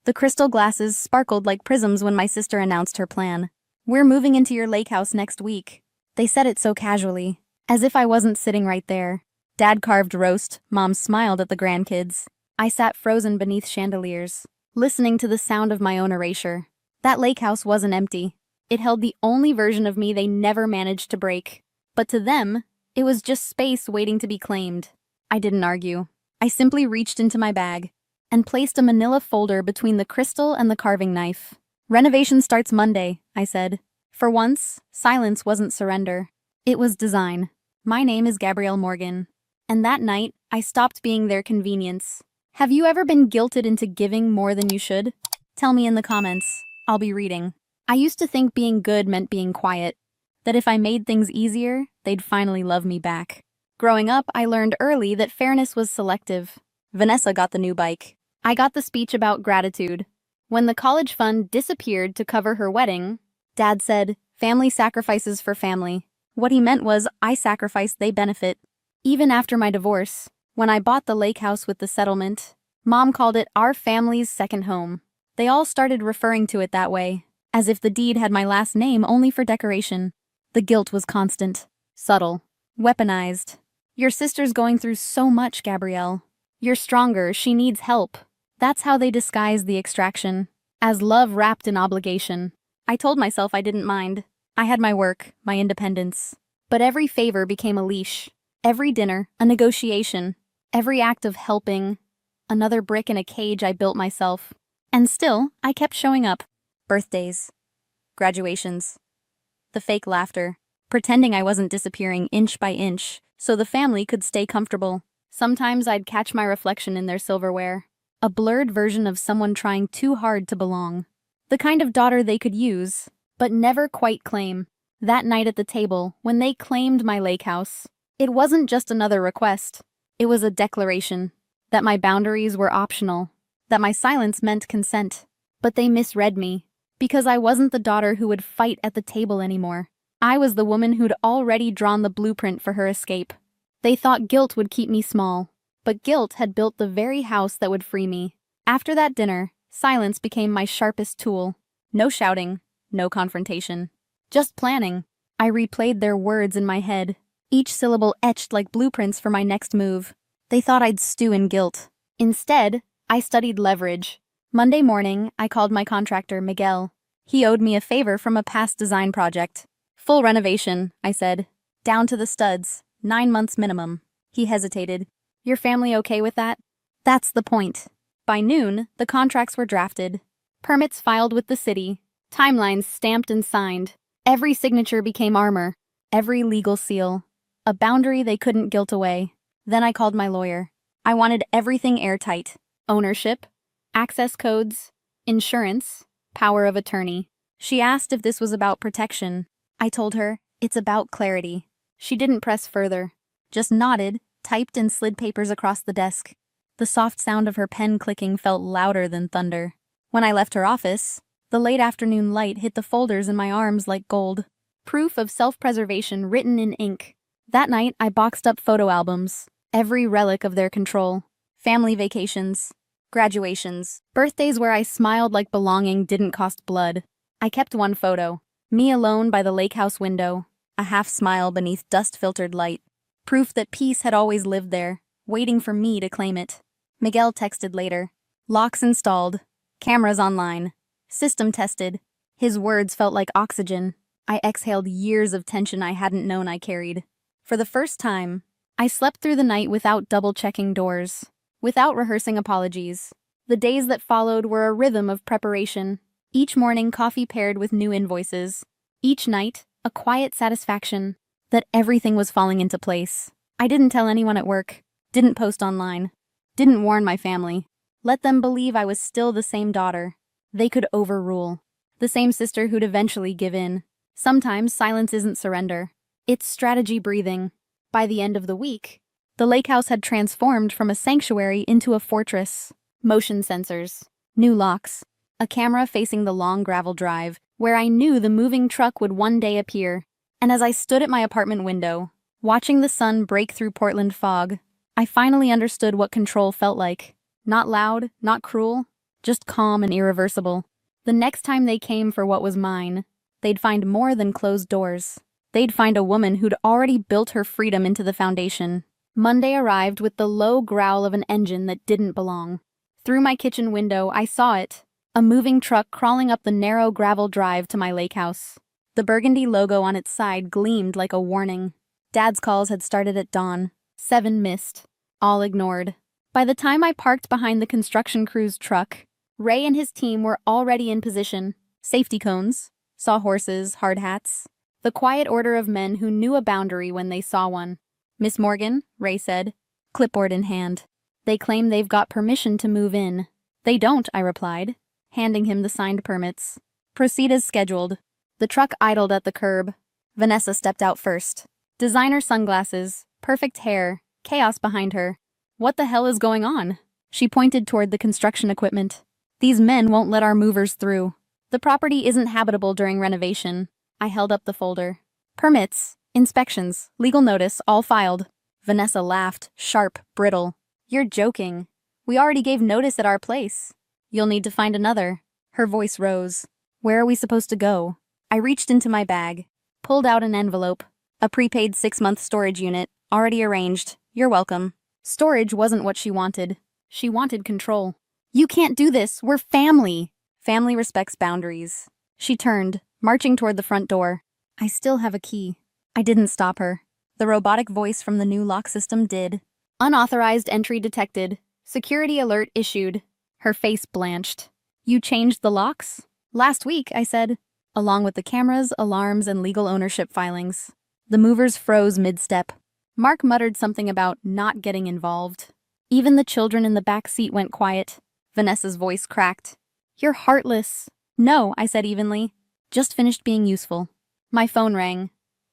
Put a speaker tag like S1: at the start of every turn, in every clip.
S1: The crystal glasses sparkled like prisms when my sister announced her plan. "We're moving into your lake house next week." They said it so casually, as if I wasn't sitting right there. Dad carved roast, Mom smiled at the grandkids. I sat frozen beneath chandeliers, listening to the sound of my own erasure. That lake house wasn't empty. It held the only version of me they never managed to break. But to them, it was just space waiting to be claimed. I didn't argue. I simply reached into my bag and placed a manila folder between the crystal and the carving knife. "Renovation starts Monday," I said. For once, silence wasn't surrender. It was design. My name is Gabrielle Morgan. And that night, I stopped being their convenience. Have you ever been guilted into giving more than you should? Tell me in the comments. I'll be reading. I used to think being good meant being quiet, that if I made things easier, they'd finally love me back. Growing up, I learned early that fairness was selective. Vanessa got the new bike. I got the speech about gratitude. When the college fund disappeared to cover her wedding, Dad said, "Family sacrifices for family." What he meant was, I sacrifice, they benefit. Even after my divorce, when I bought the lake house with the settlement, Mom called it our family's second home. They all started referring to it that way, as if the deed had my last name only for decoration. The guilt was constant, subtle, weaponized. "Your sister's going through so much, Gabrielle. You're stronger, she needs help." That's how they disguised the extraction, as love wrapped in obligation. I told myself I didn't mind. I had my work, my independence. But every favor became a leash. Every dinner, a negotiation. Every act of helping, another brick in a cage I built myself. And still, I kept showing up. Birthdays. Graduations. The fake laughter. Pretending I wasn't disappearing inch by inch, so the family could stay comfortable. Sometimes I'd catch my reflection in their silverware. A blurred version of someone trying too hard to belong. The kind of daughter they could use, but never quite claim. That night at the table, when they claimed my lake house, it wasn't just another request. It was a declaration that my boundaries were optional, that my silence meant consent. But they misread me, because I wasn't the daughter who would fight at the table anymore. I was the woman who'd already drawn the blueprint for her escape. They thought guilt would keep me small, but guilt had built the very house that would free me. After that dinner, silence became my sharpest tool. No shouting, no confrontation. Just planning. I replayed their words in my head, each syllable etched like blueprints for my next move. They thought I'd stew in guilt. Instead, I studied leverage. Monday morning, I called my contractor, Miguel. He owed me a favor from a past design project. "Full renovation," I said. "Down to the studs, 9 months minimum." He hesitated. "Your family okay with that?" "That's the point." By noon, the contracts were drafted. Permits filed with the city. Timelines stamped and signed. Every signature became armor. Every legal seal. A boundary they couldn't gilt away. Then I called my lawyer. I wanted everything airtight. Ownership, access codes, insurance, power of attorney. She asked if this was about protection. I told her, it's about clarity. She didn't press further. Just nodded, typed and slid papers across the desk. The soft sound of her pen clicking felt louder than thunder. When I left her office, the late afternoon light hit the folders in my arms like gold. Proof of self-preservation written in ink. That night, I boxed up photo albums, every relic of their control. Family vacations, graduations, birthdays where I smiled like belonging didn't cost blood. I kept one photo, me alone by the lake house window, a half smile beneath dust-filtered light. Proof that peace had always lived there, waiting for me to claim it. Miguel texted later. Locks installed. Cameras online. System tested. His words felt like oxygen. I exhaled years of tension I hadn't known I carried. For the first time, I slept through the night without double-checking doors, without rehearsing apologies. The days that followed were a rhythm of preparation. Each morning, coffee paired with new invoices. Each night, a quiet satisfaction that everything was falling into place. I didn't tell anyone at work, didn't post online, didn't warn my family. Let them believe I was still the same daughter. They could overrule. The same sister who'd eventually give in. Sometimes silence isn't surrender. It's strategy breathing. By the end of the week, the lake house had transformed from a sanctuary into a fortress. Motion sensors, new locks, a camera facing the long gravel drive, where I knew the moving truck would one day appear. And as I stood at my apartment window, watching the sun break through Portland fog, I finally understood what control felt like. Not loud, not cruel, just calm and irreversible. The next time they came for what was mine, they'd find more than closed doors. They'd find a woman who'd already built her freedom into the foundation. Monday arrived with the low growl of an engine that didn't belong. Through my kitchen window, I saw it, a moving truck crawling up the narrow gravel drive to my Lakehouse. The burgundy logo on its side gleamed like a warning. Dad's calls had started at dawn. 7 missed, all ignored. By the time I parked behind the construction crew's truck, Ray and his team were already in position. Safety cones, sawhorses, hard hats. The quiet order of men who knew a boundary when they saw one. "Miss Morgan," Ray said, clipboard in hand. "They claim they've got permission to move in." "They don't," I replied, handing him the signed permits. "Proceed as scheduled." The truck idled at the curb. Vanessa stepped out first. Designer sunglasses, perfect hair, chaos behind her. "What the hell is going on?" She pointed toward the construction equipment. "These men won't let our movers through. The property isn't habitable during renovation." I held up the folder. "Permits, inspections, legal notice, all filed." Vanessa laughed, sharp, brittle. "You're joking. We already gave notice at our place. You'll need to find another." Her voice rose. "Where are we supposed to go?" I reached into my bag, pulled out an envelope. A prepaid 6-month storage unit, already arranged. "You're welcome." Storage wasn't what she wanted. She wanted control. "You can't do this. We're family." Family respects boundaries. She turned, marching toward the front door. "I still have a key." I didn't stop her. The robotic voice from the new lock system did. "Unauthorized entry detected. Security alert issued." Her face blanched. "You changed the locks?" "Last week," I said, along with the cameras, alarms, and legal ownership filings. The movers froze mid-step. Mark muttered something about not getting involved. Even the children in the back seat went quiet. Vanessa's voice cracked. "You're heartless." "No," I said evenly. "Just finished being useful." My phone rang.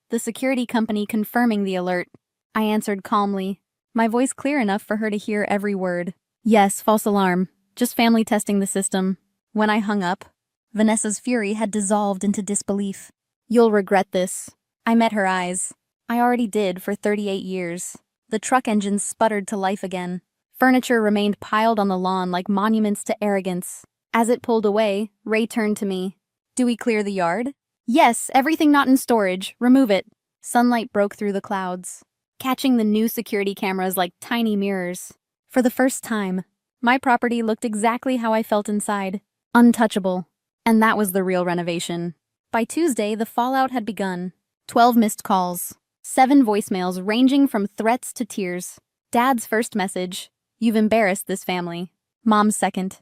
S1: The security company confirming the alert. I answered calmly, my voice clear enough for her to hear every word. "Yes, false alarm. Just family testing the system." When I hung up, Vanessa's fury had dissolved into disbelief. "You'll regret this." I met her eyes. I already did for 38 years. The truck engines sputtered to life again. Furniture remained piled on the lawn like monuments to arrogance. As it pulled away, Ray turned to me. "Do we clear the yard?" "Yes, everything not in storage. Remove it." Sunlight broke through the clouds, catching the new security cameras like tiny mirrors. For the first time, my property looked exactly how I felt inside. Untouchable. And that was the real renovation. By Tuesday, the fallout had begun. 12 missed calls. 7 voicemails ranging from threats to tears. Dad's first message, "You've embarrassed this family." Mom's second,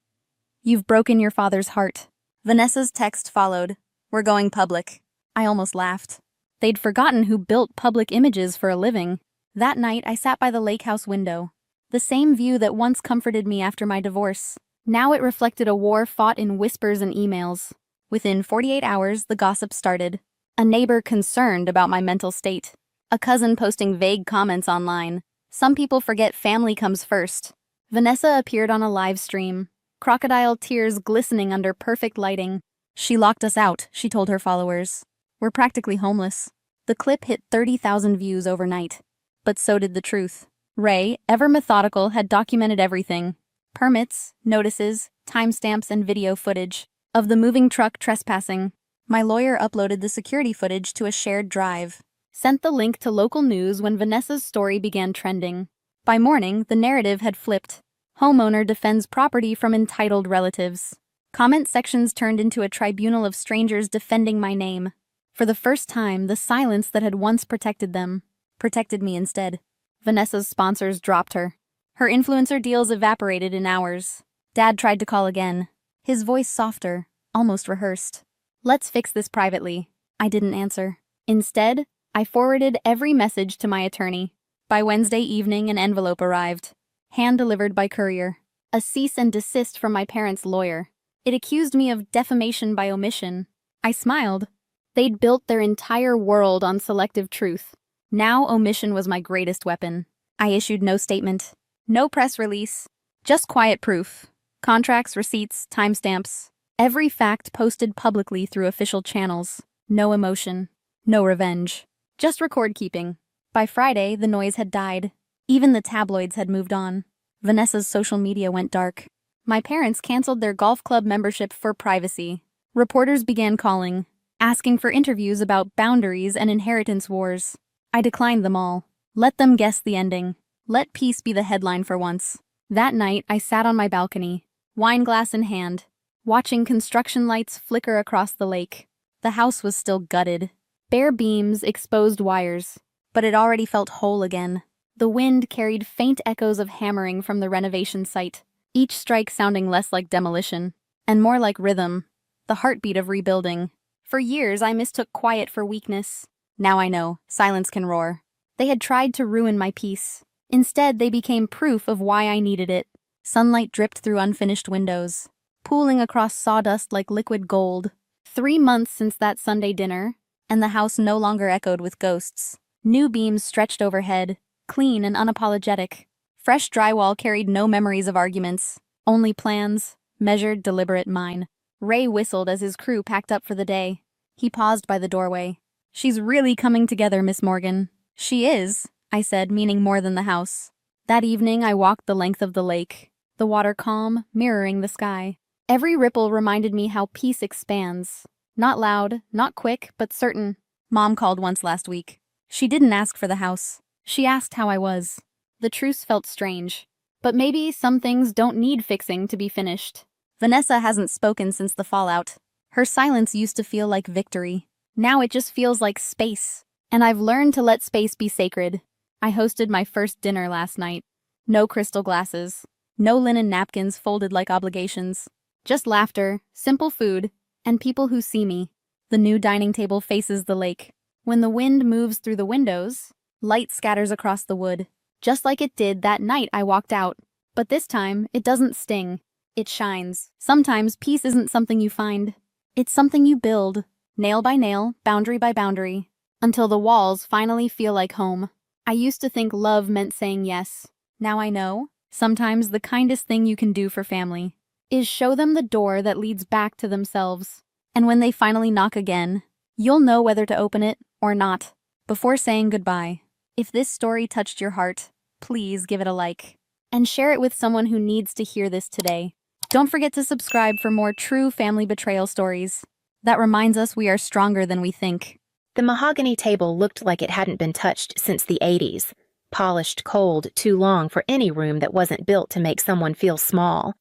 S1: "You've broken your father's heart." Vanessa's text followed, "We're going public." I almost laughed. They'd forgotten who built public images for a living. That night, I sat by the Lakehouse window. The same view that once comforted me after my divorce. Now it reflected a war fought in whispers and emails. Within 48 hours, the gossip started. A neighbor concerned about my mental state. A cousin posting vague comments online. Some people forget family comes first. Vanessa appeared on a live stream. Crocodile tears glistening under perfect lighting. "She locked us out," she told her followers. "We're practically homeless." The clip hit 30,000 views overnight. But so did the truth. Ray, ever methodical, had documented everything. Permits, notices, timestamps, and video footage of the moving truck trespassing. My lawyer uploaded the security footage to a shared drive. Sent the link to local news when Vanessa's story began trending. By morning, the narrative had flipped. Homeowner defends property from entitled relatives. Comment sections turned into a tribunal of strangers defending my name. For the first time, the silence that had once protected them protected me instead. Vanessa's sponsors dropped her. Her influencer deals evaporated in hours. Dad tried to call again. His voice softer, almost rehearsed. "Let's fix this privately." I didn't answer. Instead, I forwarded every message to my attorney. By Wednesday evening, an envelope arrived. Hand-delivered by courier. A cease and desist from my parents' lawyer. It accused me of defamation by omission. I smiled. They'd built their entire world on selective truth. Now omission was my greatest weapon. I issued no statement. No press release. Just quiet proof. Contracts, receipts, timestamps. Every fact posted publicly through official channels. No emotion. No revenge. Just record keeping. By Friday, the noise had died. Even the tabloids had moved on. Vanessa's social media went dark. My parents canceled their golf club membership for privacy. Reporters began calling, asking for interviews about boundaries and inheritance wars. I declined them all. Let them guess the ending. Let peace be the headline for once. That night, I sat on my balcony, wine glass in hand, watching construction lights flicker across the lake. The house was still gutted. Bare beams, exposed wires. But it already felt whole again. The wind carried faint echoes of hammering from the renovation site, each strike sounding less like demolition, and more like rhythm, the heartbeat of rebuilding. For years, I mistook quiet for weakness. Now I know, silence can roar. They had tried to ruin my peace. Instead, they became proof of why I needed it. Sunlight dripped through unfinished windows, pooling across sawdust like liquid gold. 3 months since that Sunday dinner, and the house no longer echoed with ghosts. New beams stretched overhead, clean and unapologetic. Fresh drywall carried no memories of arguments, only plans, measured, deliberate mine. Ray whistled as his crew packed up for the day. He paused by the doorway. "She's really coming together, Miss Morgan." "She is," I said, meaning more than the house. That evening, I walked the length of the lake, the water calm, mirroring the sky. Every ripple reminded me how peace expands. Not loud, not quick, but certain. Mom called once last week. She didn't ask for the house. She asked how I was. The truce felt strange. But maybe some things don't need fixing to be finished. Vanessa hasn't spoken since the fallout. Her silence used to feel like victory. Now it just feels like space. And I've learned to let space be sacred. I hosted my first dinner last night. No crystal glasses. No linen napkins folded like obligations. Just laughter, simple food, and people who see me. The new dining table faces the lake. When the wind moves through the windows, light scatters across the wood. Just like it did that night I walked out. But this time, it doesn't sting. It shines. Sometimes peace isn't something you find. It's something you build, nail by nail, boundary by boundary, until the walls finally feel like home. I used to think love meant saying yes. Now I know, sometimes the kindest thing you can do for family is show them the door that leads back to themselves. And when they finally knock again, you'll know whether to open it or not. Before saying goodbye, if this story touched your heart, please give it a like. And share it with someone who needs to hear this today. Don't forget to subscribe for more true family betrayal stories. That reminds us we are stronger than we think.
S2: The mahogany table looked like it hadn't been touched since the 80s. Polished cold, too long for any room that wasn't built to make someone feel small.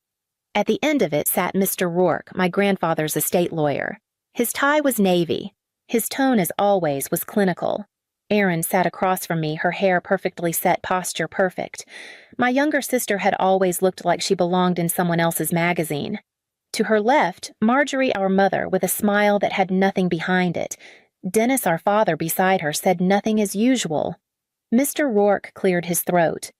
S2: At the end of it sat Mr. Rourke, my grandfather's estate lawyer. His tie was navy. His tone, as always, was clinical. Erin sat across from me, her hair perfectly set, posture perfect. My younger sister had always looked like she belonged in someone else's magazine. To her left, Marjorie, our mother, with a smile that had nothing behind it. Dennis, our father, beside her, said nothing as usual. Mr. Rourke cleared his throat.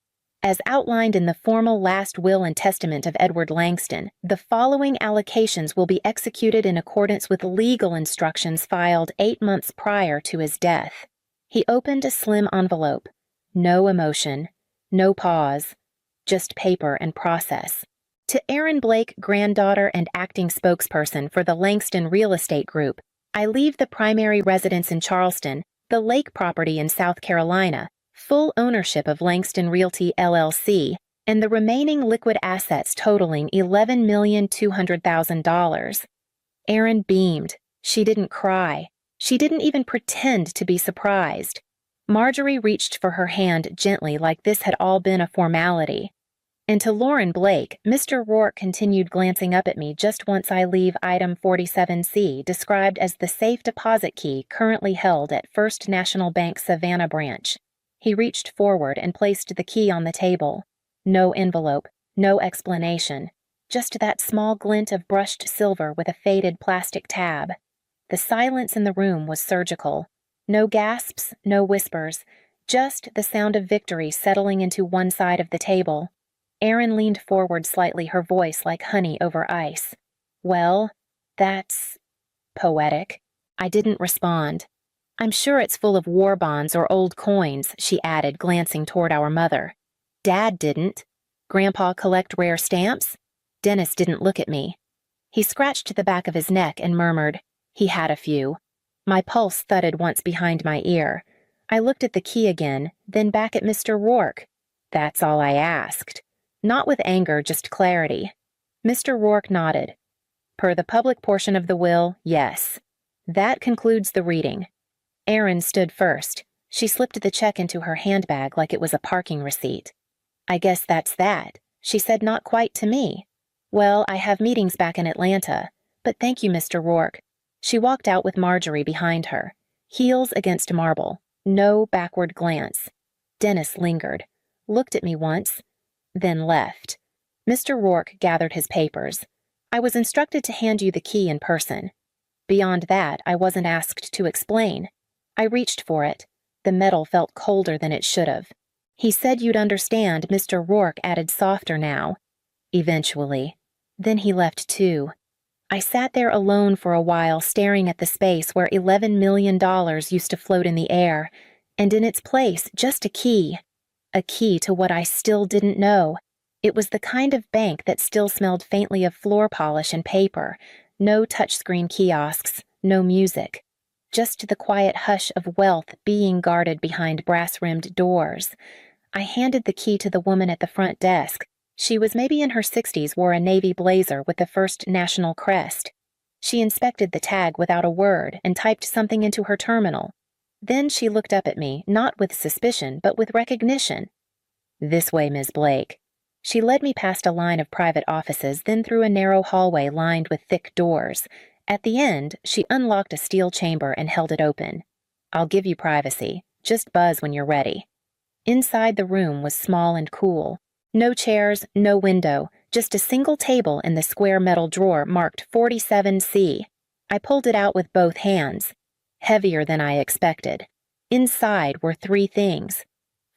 S2: As outlined in the formal last will and testament of Edward Langston, the following allocations will be executed in accordance with legal instructions filed 8 months prior to his death. He opened a slim envelope. No emotion, no pause, just paper and process. To Erin Blake, granddaughter and acting spokesperson for the Langston Real Estate Group, I leave the primary residence in Charleston, the lake property in South Carolina, full ownership of Langston Realty LLC, and the remaining liquid assets totaling $11,200,000. Erin beamed. She didn't cry. She didn't even pretend to be surprised. Marjorie reached for her hand gently, like this had all been a formality. And to Lauren Blake, Mr. Rourke continued glancing up at me just once I leave item 47C, described as the safe deposit key currently held at First National Bank Savannah branch. He reached forward and placed the key on the table. No envelope, no explanation, just that small glint of brushed silver with a faded plastic tab. The silence in the room was surgical. No gasps, no whispers, just the sound of victory settling into one side of the table. Erin leaned forward slightly, her voice like honey over ice. "Well, that's poetic." I didn't respond. "I'm sure it's full of war bonds or old coins," she added, glancing toward our mother. "Dad didn't. Grandpa collect rare stamps?" Dennis didn't look at me. He scratched the back of his neck and murmured, "He had a few." My pulse thudded once behind my ear. I looked at the key again, then back at Mr. Rourke. That's all I asked. Not with anger, just clarity. Mr. Rourke nodded. Per the public portion of the will, yes. That concludes the reading. Erin stood first. She slipped the check into her handbag like it was a parking receipt. I guess that's that, she said, not quite to me. Well, I have meetings back in Atlanta, but thank you, Mr. Rourke. She walked out with Marjorie behind her, heels against marble, no backward glance. Dennis lingered, looked at me once, then left. Mr. Rourke gathered his papers. I was instructed to hand you the key in person. Beyond that, I wasn't asked to explain. I reached for it. The metal felt colder than it should have. He said you'd understand, Mr. Rourke added softer now. Eventually. Then he left too. I sat there alone for a while, staring at the space where $11 million used to float in the air, and in its place, just a key. A key to what I still didn't know. It was the kind of bank that still smelled faintly of floor polish and paper. No touchscreen kiosks, no music. Just the quiet hush of wealth being guarded behind brass-rimmed doors. I handed the key to the woman at the front desk. She was maybe in her 60s, wore a navy blazer with the First National crest. She inspected the tag without a word and typed something into her terminal. Then she looked up at me, not with suspicion, but with recognition. This way, Ms. Blake. She led me past a line of private offices, then through a narrow hallway lined with thick doors. At the end, she unlocked a steel chamber and held it open. I'll give you privacy. Just buzz when you're ready. Inside the room was small and cool. No chairs, no window, just a single table in the square metal drawer marked 47C. I pulled it out with both hands. Heavier than I expected. Inside were 3 things.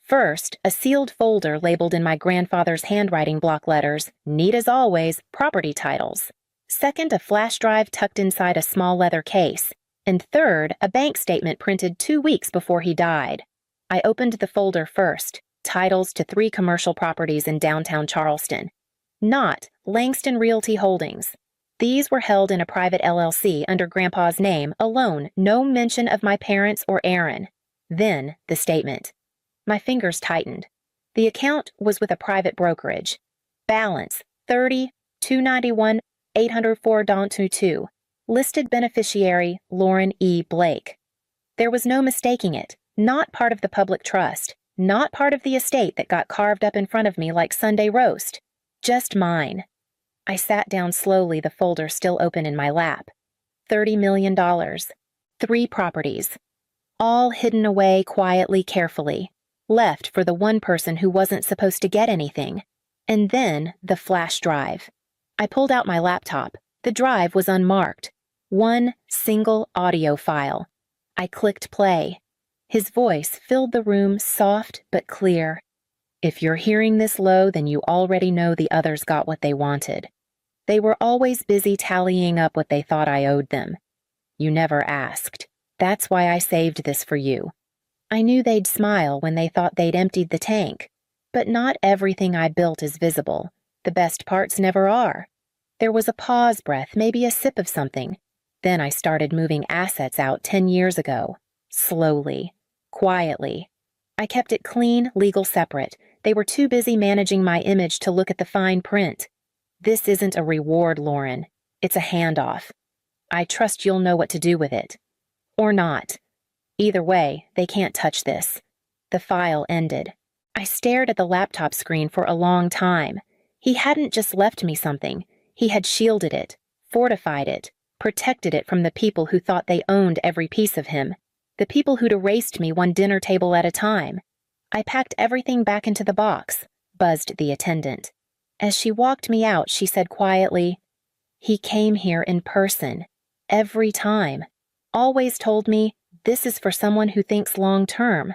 S2: First, a sealed folder labeled in my grandfather's handwriting block letters, neat as always, property titles. Second, a flash drive tucked inside a small leather case. And third, a bank statement printed 2 weeks before he died. I opened the folder first, titles to 3 commercial properties in downtown Charleston. Not Langston Realty Holdings. These were held in a private LLC under Grandpa's name alone, no mention of my parents or Erin. Then the statement. My fingers tightened. The account was with a private brokerage. Balance, $30,291,804.22. Listed beneficiary, Lauren E. Blake. There was no mistaking it. Not part of the public trust. Not part of the estate that got carved up in front of me like Sunday roast. Just mine. I sat down slowly, the folder still open in my lap. $30 million. 3 properties. All hidden away quietly, carefully. Left for the one person who wasn't supposed to get anything. And then the flash drive. I pulled out my laptop. The drive was unmarked. 1 single audio file. I clicked play. His voice filled the room, soft but clear. If you're hearing this low, then you already know the others got what they wanted. They were always busy tallying up what they thought I owed them. You never asked. That's why I saved this for you. I knew they'd smile when they thought they'd emptied the tank. But not everything I built is visible. The best parts never are. There was a pause breath, maybe a sip of something. Then I started moving assets out 10 years ago. Slowly. Quietly. I kept it clean, legal separate. They were too busy managing my image to look at the fine print. This isn't a reward, Lauren. It's a handoff. I trust you'll know what to do with it. Or not. Either way, they can't touch this. The file ended. I stared at the laptop screen for a long time. He hadn't just left me something. He had shielded it, fortified it, protected it from the people who thought they owned every piece of him. The people who'd erased me one dinner table at a time. I packed everything back into the box, buzzed the attendant. As she walked me out, she said quietly, "He came here in person. Every time. Always told me, this is for someone who thinks long-term."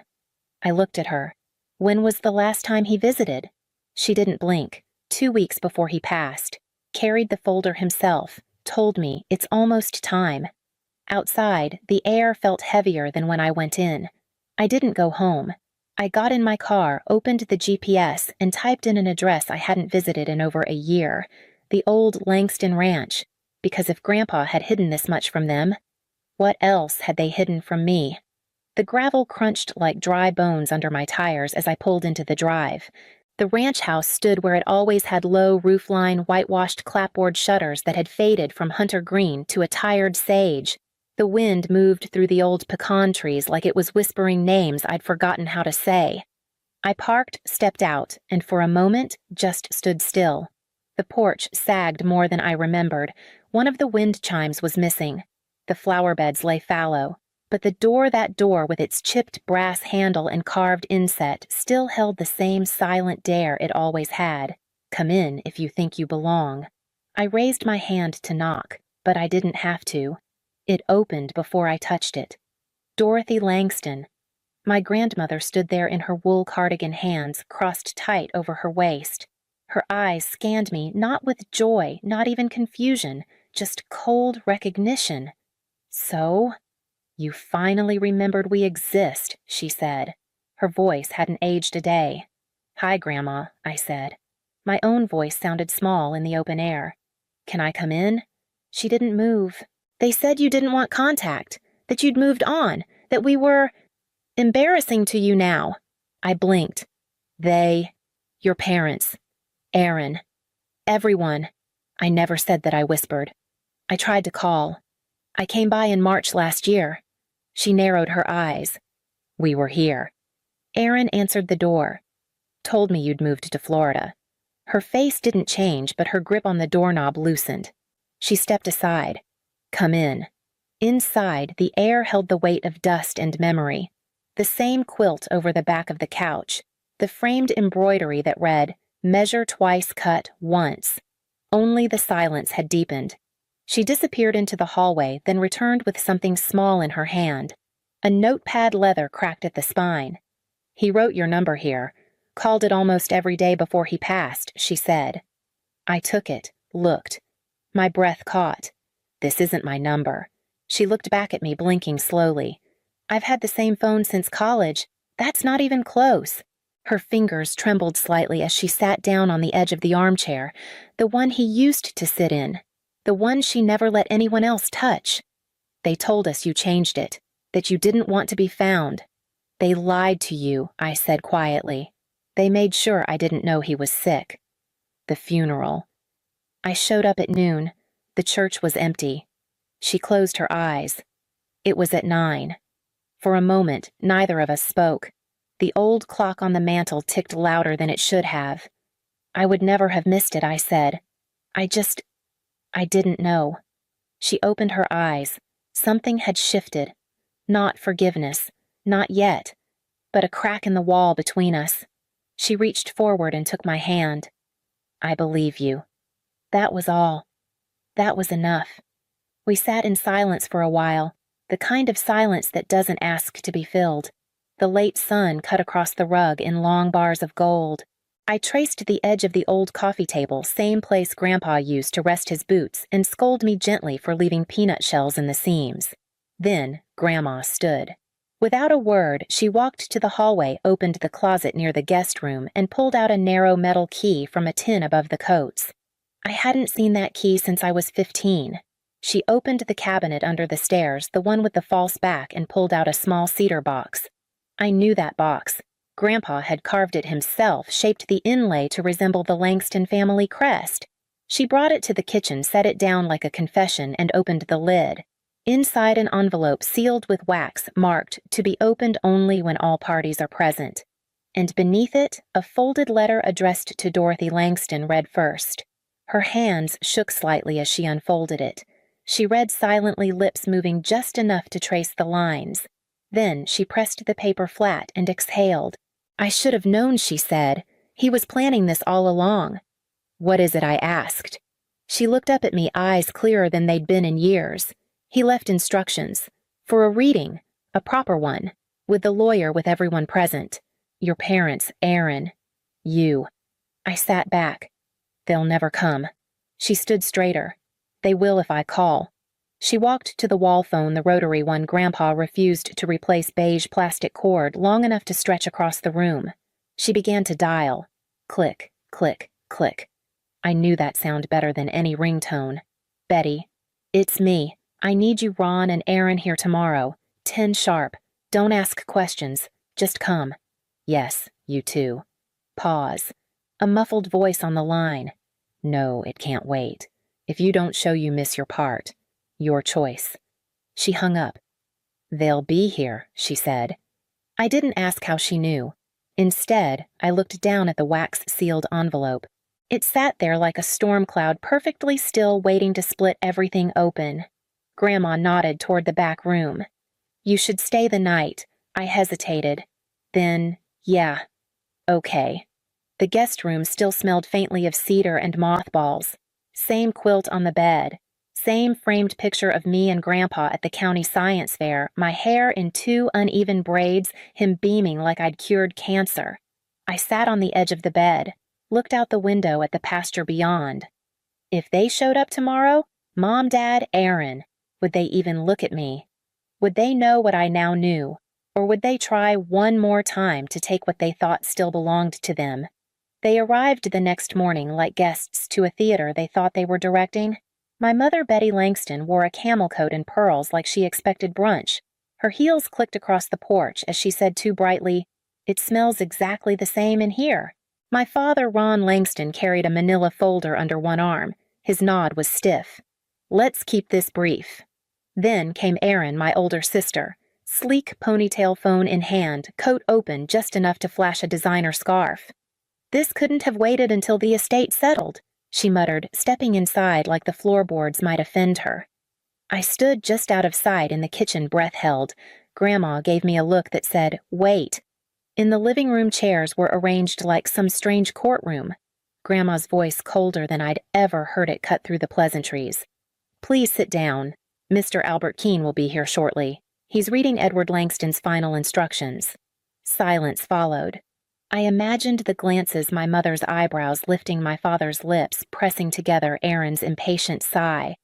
S2: I looked at her. When was the last time he visited? She didn't blink. 2 weeks before he passed. Carried the folder himself. Told me, it's almost time. Outside, the air felt heavier than when I went in. I didn't go home. I got in my car, opened the GPS, and typed in an address I hadn't visited in over a year. The old Langston Ranch. Because if Grandpa had hidden this much from them, what else had they hidden from me? The gravel crunched like dry bones under my tires as I pulled into the drive. The ranch house stood where it always had low roofline, whitewashed clapboard shutters that had faded from hunter green to a tired sage. The wind moved through the old pecan trees like it was whispering names I'd forgotten how to say. I parked, stepped out, and for a moment just stood still. The porch sagged more than I remembered. One of the wind chimes was missing. The flower beds lay fallow. But that door with its chipped brass handle and carved inset still held the same silent dare it always had. Come in if you think you belong. I raised my hand to knock, but I didn't have to. It opened before I touched it. Dorothy Langston. My grandmother stood there in her wool cardigan hands crossed tight over her waist. Her eyes scanned me not with joy, not even confusion, just cold recognition. So? You finally remembered we exist, she said. Her voice hadn't aged a day. Hi, Grandma, I said. My own voice sounded small in the open air. Can I come in? She didn't move. They said you didn't want contact, that you'd moved on, that we were embarrassing to you now. I blinked. They, your parents, Aaron, everyone. I never said that, I whispered. I tried to call. I came by in March last year. She narrowed her eyes. We were here. Aaron answered the door. Told me you'd moved to Florida. Her face didn't change, but her grip on the doorknob loosened. She stepped aside. Come in. Inside, the air held the weight of dust and memory. The same quilt over the back of the couch. The framed embroidery that read, Measure twice, cut once. Only the silence had deepened. She disappeared into the hallway, then returned with something small in her hand. A notepad leather cracked at the spine. He wrote your number here. Called it almost every day before he passed, she said. I took it, looked. My breath caught. This isn't my number. She looked back at me, blinking slowly. I've had the same phone since college. That's not even close. Her fingers trembled slightly as she sat down on the edge of the armchair, the one he used to sit in. The one she never let anyone else touch. They told us you changed it, that you didn't want to be found. They lied to you, I said quietly. They made sure I didn't know he was sick. The funeral. I showed up at noon. The church was empty. She closed her eyes. It was at 9. For a moment, neither of us spoke. The old clock on the mantel ticked louder than it should have. I would never have missed it, I said. I didn't know. She opened her eyes. Something had shifted. Not forgiveness. Not yet. But a crack in the wall between us. She reached forward and took my hand. I believe you. That was all. That was enough. We sat in silence for a while, the kind of silence that doesn't ask to be filled. The late sun cut across the rug in long bars of gold. I traced the edge of the old coffee table, same place Grandpa used to rest his boots and scold me gently for leaving peanut shells in the seams. Then Grandma stood. Without a word, she walked to the hallway, opened the closet near the guest room, and pulled out a narrow metal key from a tin above the coats. I hadn't seen that key since I was 15. She opened the cabinet under the stairs, the one with the false back, and pulled out a small cedar box. I knew that box. Grandpa had carved it himself, shaped the inlay to resemble the Langston family crest. She brought it to the kitchen, set it down like a confession, and opened the lid. Inside, an envelope sealed with wax marked to be opened only when all parties are present. And beneath it, a folded letter addressed to Dorothy Langston read first. Her hands shook slightly as she unfolded it. She read silently, lips moving just enough to trace the lines. Then she pressed the paper flat and exhaled. I should have known, she said. He was planning this all along. What is it? I asked. She looked up at me, eyes clearer than they'd been in years. He left instructions. For a reading, a proper one, with the lawyer, with everyone present. Your parents, Aaron. You. I sat back. They'll never come. She stood straighter. They will if I call. She walked to the wall phone, the rotary one Grandpa refused to replace, beige plastic cord long enough to stretch across the room. She began to dial. Click, click, click. I knew that sound better than any ringtone. Betty. It's me. I need you, Ron and Aaron, here tomorrow. 10 sharp. Don't ask questions. Just come. Yes, you too. Pause. A muffled voice on the line. No, it can't wait. If you don't show you miss your part. Your choice. She hung up. They'll be here, she said. I didn't ask how she knew. Instead, I looked down at the wax-sealed envelope. It sat there like a storm cloud, perfectly still, waiting to split everything open. Grandma nodded toward the back room. You should stay the night. I hesitated. Then, yeah. Okay. The guest room still smelled faintly of cedar and mothballs. Same quilt on the bed. Same framed picture of me and Grandpa at the county science fair, my hair in 2 uneven braids, him beaming like I'd cured cancer. I sat on the edge of the bed, looked out the window at the pasture beyond. If they showed up tomorrow, Mom, Dad, Aaron, would they even look at me? Would they know what I now knew? Or would they try one more time to take what they thought still belonged to them? They arrived the next morning like guests to a theater they thought they were directing. My mother, Betty Langston, wore a camel coat and pearls like she expected brunch. Her heels clicked across the porch as she said too brightly, "It smells exactly the same in here." My father, Ron Langston, carried a manila folder under one arm. His nod was stiff. Let's keep this brief. Then came Erin, my older sister, sleek ponytail phone in hand, coat open just enough to flash a designer scarf. This couldn't have waited until the estate settled, she muttered, stepping inside like the floorboards might offend her. I stood just out of sight in the kitchen, breath held. Grandma gave me a look that said, wait. In the living room, chairs were arranged like some strange courtroom. Grandma's voice colder than I'd ever heard it cut through the pleasantries. Please sit down. Mr. Albert Keene will be here shortly. He's reading Edward Langston's final instructions. Silence followed. I imagined the glances, my mother's eyebrows lifting, my father's lips pressing together, Aaron's impatient sigh.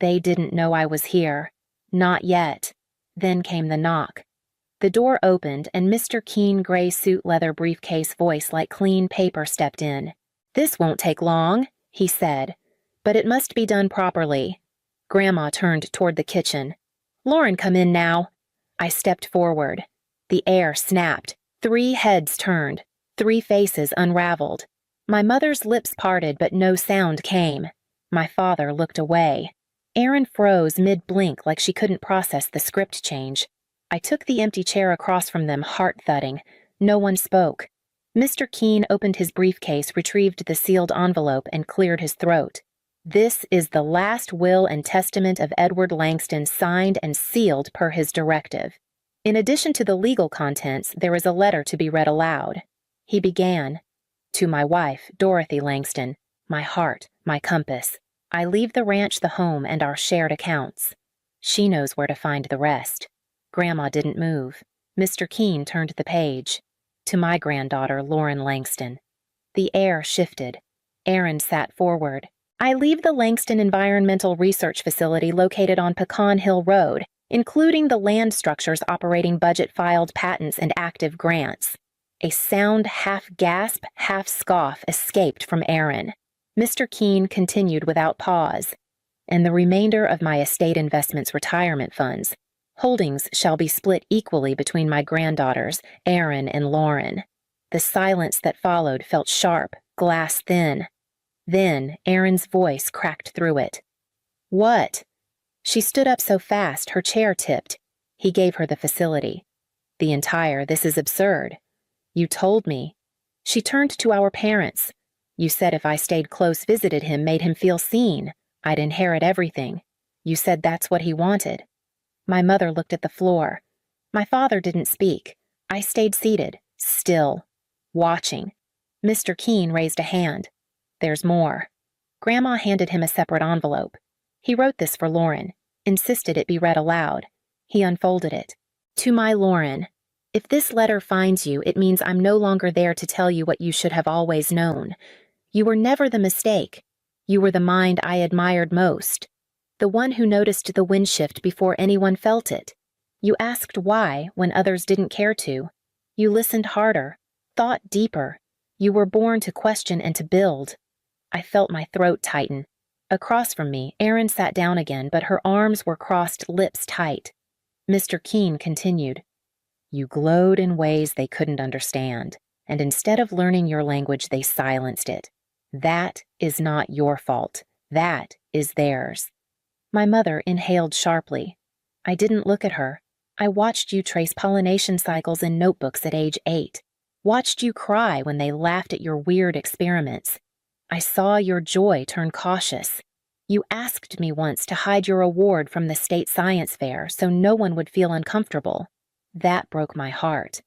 S2: They didn't know I was here. Not yet. Then came the knock. The door opened, and Mr. Keene, gray suit, leather briefcase, voice like clean paper, stepped in. This won't take long, he said, but it must be done properly. Grandma turned toward the kitchen. Lauren, come in now. I stepped forward. The air snapped. 3 heads turned. 3 faces unraveled. My mother's lips parted, but no sound came. My father looked away. Erin froze mid-blink like she couldn't process the script change. I took the empty chair across from them, heart-thudding. No one spoke. Mr. Keene opened his briefcase, retrieved the sealed envelope, and cleared his throat. This is the last will and testament of Edward Langston, signed and sealed per his directive. In addition to the legal contents, there is a letter to be read aloud. He began, To my wife, Dorothy Langston, my heart, my compass. I leave the ranch, the home, and our shared accounts. She knows where to find the rest. Grandma didn't move. Mr. Keene turned the page. To my granddaughter, Lauren Langston. The air shifted. Aaron sat forward. I leave the Langston Environmental Research Facility located on Pecan Hill Road, including the land structures, operating budget, filed patents, and active grants. A sound half-gasp, half-scoff escaped from Aaron. Mr. Keene continued without pause. And the remainder of my estate investments, retirement funds. Holdings shall be split equally between my granddaughters, Aaron and Lauren. The silence that followed felt sharp, glass-thin. Then Aaron's voice cracked through it. What? She stood up so fast, her chair tipped. He gave her the facility. This is absurd. You told me. She turned to our parents. You said if I stayed close, visited him, made him feel seen, I'd inherit everything. You said that's what he wanted. My mother looked at the floor. My father didn't speak. I stayed seated, still, watching. Mr. Keene raised a hand. There's more. Grandma handed him a separate envelope. He wrote this for Lauren, insisted it be read aloud. He unfolded it. To my Lauren, if this letter finds you, it means I'm no longer there to tell you what you should have always known. You were never the mistake. You were the mind I admired most. The one who noticed the wind shift before anyone felt it. You asked why when others didn't care to. You listened harder, thought deeper. You were born to question and to build. I felt my throat tighten. Across from me, Erin sat down again, but her arms were crossed, lips tight. Mr. Keene continued. You glowed in ways they couldn't understand, and instead of learning your language, they silenced it. That is not your fault. That is theirs. My mother inhaled sharply. I didn't look at her. I watched you trace pollination cycles in notebooks at age 8. Watched you cry when they laughed at your weird experiments. I saw your joy turn cautious. You asked me once to hide your award from the state science fair so no one would feel uncomfortable. That broke my heart.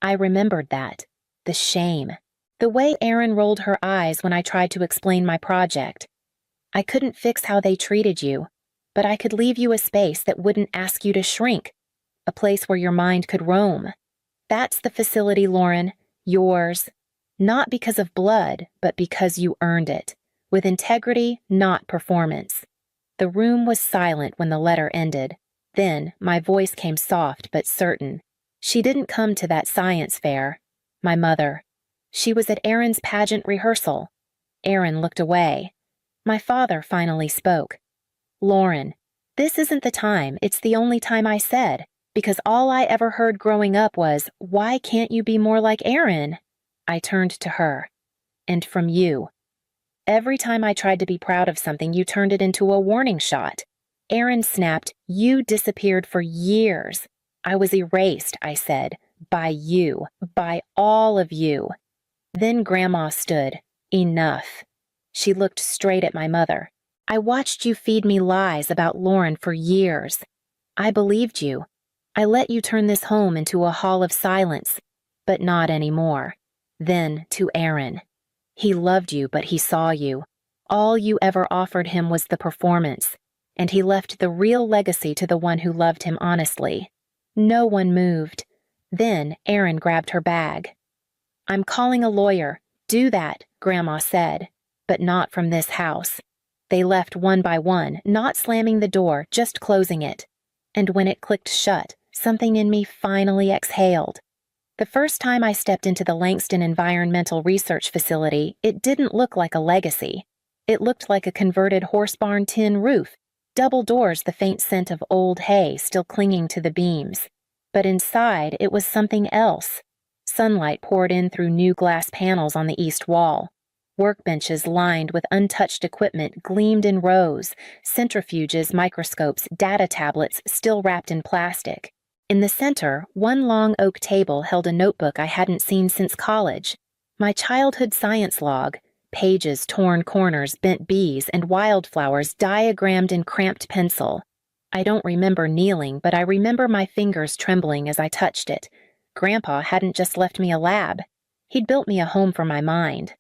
S2: I remembered that. The shame. The way Erin rolled her eyes when I tried to explain my project. I couldn't fix how they treated you, but I could leave you a space that wouldn't ask you to shrink, a place where your mind could roam. That's the facility, Lauren. Yours. Not because of blood, but because you earned it. With integrity, not performance. The room was silent when the letter ended. Then my voice came soft but certain. She didn't come to that science fair. My mother. She was at Erin's pageant rehearsal. Erin looked away. My father finally spoke. Lauren, this isn't the time. It's the only time I said, because all I ever heard growing up was, why can't you be more like Erin? I turned to her. And from you. Every time I tried to be proud of something, you turned it into a warning shot. Erin snapped, you disappeared for years. I was erased, I said, by you, by all of you. Then Grandma stood. Enough. She looked straight at my mother. I watched you feed me lies about Lauren for years. I believed you. I let you turn this home into a hall of silence, but not anymore. Then to Erin. He loved you, but he saw you. All you ever offered him was the performance, and he left the real legacy to the one who loved him honestly. No one moved. Then Erin grabbed her bag. I'm calling a lawyer. Do that, Grandma said, but not from this house. They left one by one, not slamming the door, just closing it. And when it clicked shut, something in me finally exhaled. The first time I stepped into the Langston Environmental Research Facility, it didn't look like a legacy. It looked like a converted horse barn tin roof, double doors, the faint scent of old hay still clinging to the beams. But inside, it was something else. Sunlight poured in through new glass panels on the east wall. Workbenches lined with untouched equipment gleamed in rows, centrifuges, microscopes, data tablets still wrapped in plastic. In the center, one long oak table held a notebook I hadn't seen since college. My childhood science log, pages, torn corners, bent bees, and wildflowers diagrammed in cramped pencil. I don't remember kneeling, but I remember my fingers trembling as I touched it. Grandpa hadn't just left me a lab. He'd built me a home for my mind.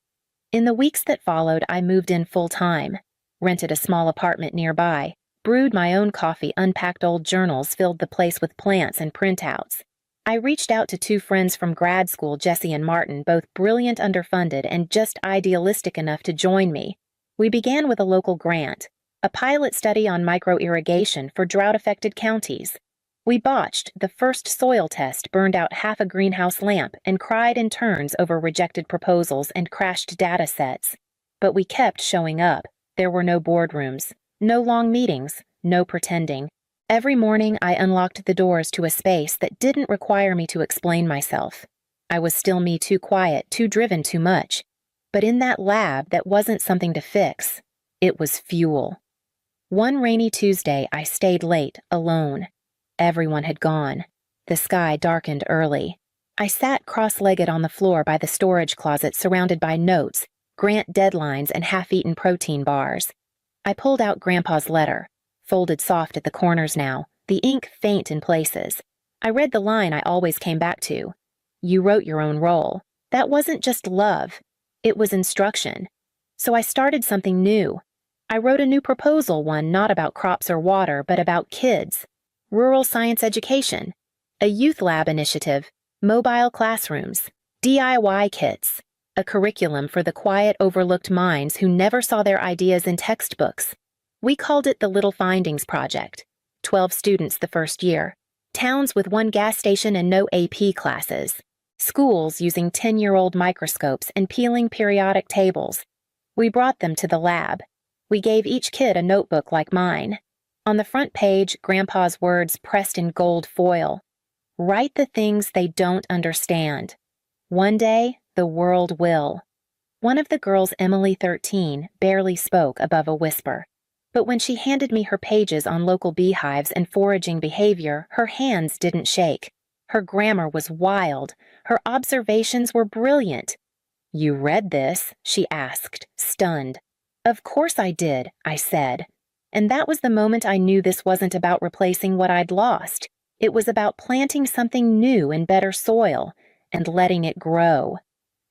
S2: In the weeks that followed, I moved in full-time, rented a small apartment nearby, brewed my own coffee, unpacked old journals, filled the place with plants and printouts. I reached out to 2 friends from grad school, Jesse and Martin, both brilliant, underfunded, and just idealistic enough to join me. We began with a local grant, a pilot study on micro-irrigation for drought-affected counties. We botched the first soil test, burned out half a greenhouse lamp, and cried in turns over rejected proposals and crashed data sets. But we kept showing up. There were no boardrooms. No long meetings, no pretending. Every morning I unlocked the doors to a space that didn't require me to explain myself. I was still me, too quiet, too driven, too much. But in that lab, that wasn't something to fix. It was fuel. One rainy Tuesday, I stayed late, alone. Everyone had gone. The sky darkened early. I sat cross-legged on the floor by the storage closet, surrounded by notes, grant deadlines, and half-eaten protein bars. I pulled out Grandpa's letter, folded soft at the corners now, the ink faint in places. I read the line I always came back to. You wrote your own role. That wasn't just love. It was instruction. So I started something new. I wrote a new proposal, one not about crops or water, but about kids. Rural science education. A youth lab initiative. Mobile classrooms. DIY kits. A curriculum for the quiet, overlooked minds who never saw their ideas in textbooks. We called it the Little Findings Project. 12 students the first year. Towns with 1 gas station and no AP classes. Schools using 10-year-old microscopes and peeling periodic tables. We brought them to the lab. We gave each kid a notebook like mine. On the front page, Grandpa's words pressed in gold foil. Write the things they don't understand. One day, The world will. One of the girls, Emily 13, barely spoke above a whisper. But when she handed me her pages on local beehives and foraging behavior, her hands didn't shake. Her grammar was wild. Her observations were brilliant. "You read this?" she asked, stunned. "Of course I did," I said. And that was the moment I knew this wasn't about replacing what I'd lost. It was about planting something new in better soil and letting it grow.